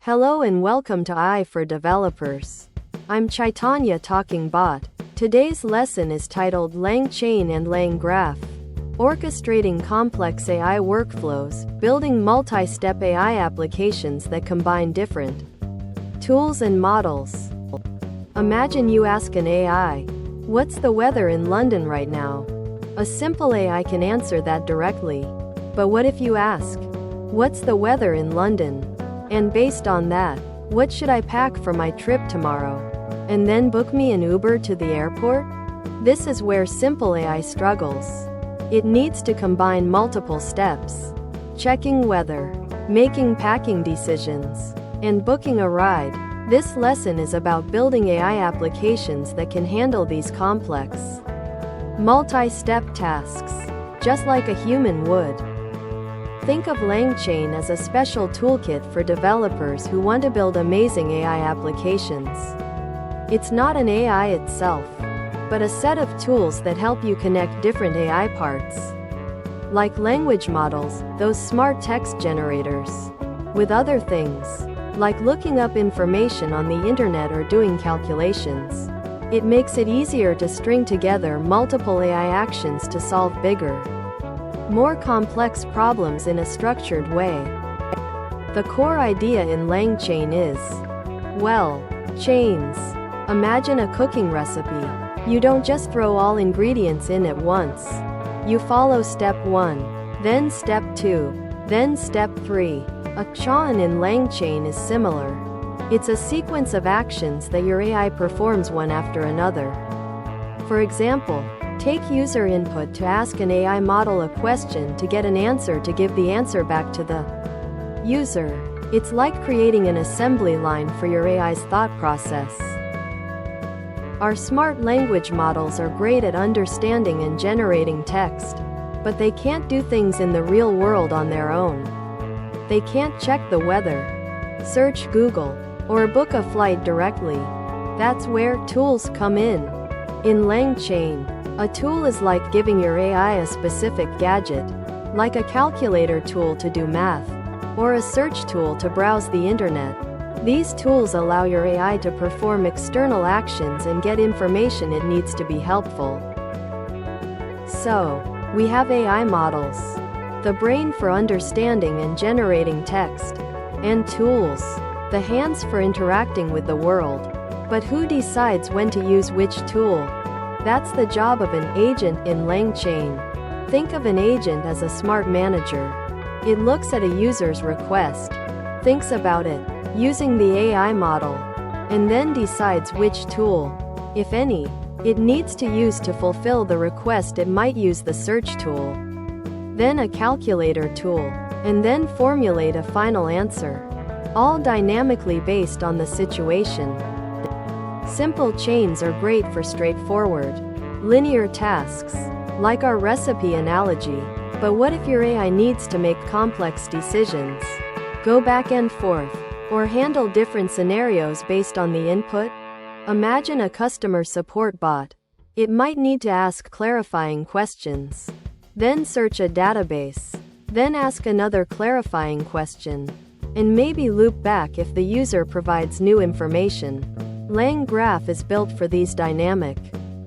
Hello and welcome to AI for Developers. I'm Chaitanya talking bot. Today's lesson is titled LangChain LangGraph. Orchestrating Complex AI Workflows, Building Multi-Step AI Applications that Combine Different Tools and Models. Imagine you ask an AI, "What's the weather in London right now?" A simple AI can answer that directly. But what if you ask, "What's the weather in London? And based on that, what should I pack for my trip tomorrow? And then book me an Uber to the airport?" This is where simple AI struggles. It needs to combine multiple steps: checking weather, making packing decisions, and booking a ride. This lesson is about building AI applications that can handle these complex, multi-step tasks, just like a human would. Think of LangChain as a special toolkit for developers who want to build amazing AI applications. It's not an AI itself, but a set of tools that help you connect different AI parts, like language models, those smart text generators, with other things, like looking up information on the internet or doing calculations. It makes it easier to string together multiple AI actions to solve bigger, more complex problems in a structured way. The core idea in LangChain is, well, chains. Imagine a cooking recipe. You don't just throw all ingredients in at once. You follow step 1, then step 2, then step 3. A chain in LangChain is similar. It's a sequence of actions that your AI performs one after another. For example, take user input to ask an AI model a question to get an answer to give the answer back to the user. It's like creating an assembly line for your AI's thought process. Our smart language models are great at understanding and generating text, but they can't do things in the real world on their own. They can't check the weather, search Google, or book a flight directly. That's where tools come in. In LangChain, a tool is like giving your AI a specific gadget, like a calculator tool to do math, or a search tool to browse the internet. These tools allow your AI to perform external actions and get information it needs to be helpful. So, we have AI models, the brain for understanding and generating text, and tools, the hands for interacting with the world. But who decides when to use which tool? That's the job of an agent in LangChain. Think of an agent as a smart manager. It looks at a user's request, thinks about it, using the AI model, and then decides which tool, if any, it needs to use to fulfill the request. It might use the search tool, then a calculator tool, and then formulate a final answer, all dynamically based on the situation. Simple chains are great for straightforward, linear tasks, like our recipe analogy. But what if your AI needs to make complex decisions, go back and forth, or handle different scenarios based on the input? Imagine a customer support bot. It might need to ask clarifying questions, then search a database, then ask another clarifying question, and maybe loop back if the user provides new information. LangGraph is built for these dynamic,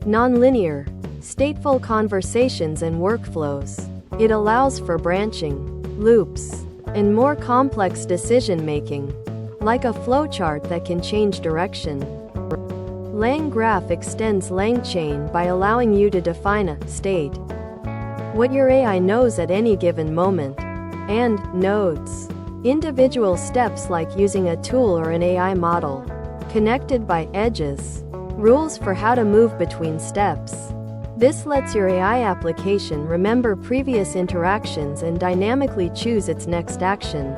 non-linear, stateful conversations and workflows. It allows for branching, loops, and more complex decision-making, like a flowchart that can change direction. LangGraph extends LangChain by allowing you to define a state, what your AI knows at any given moment, and nodes, individual steps like using a tool or an AI model, connected by edges, rules for how to move between steps. This lets your AI application remember previous interactions and dynamically choose its next action,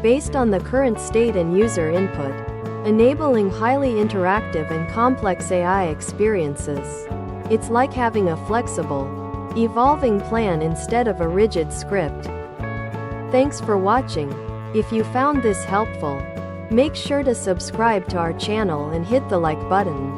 based on the current state and user input, enabling highly interactive and complex AI experiences. It's like having a flexible, evolving plan instead of a rigid script. Thanks for watching. If you found this helpful, make sure to subscribe to our channel and hit the like button.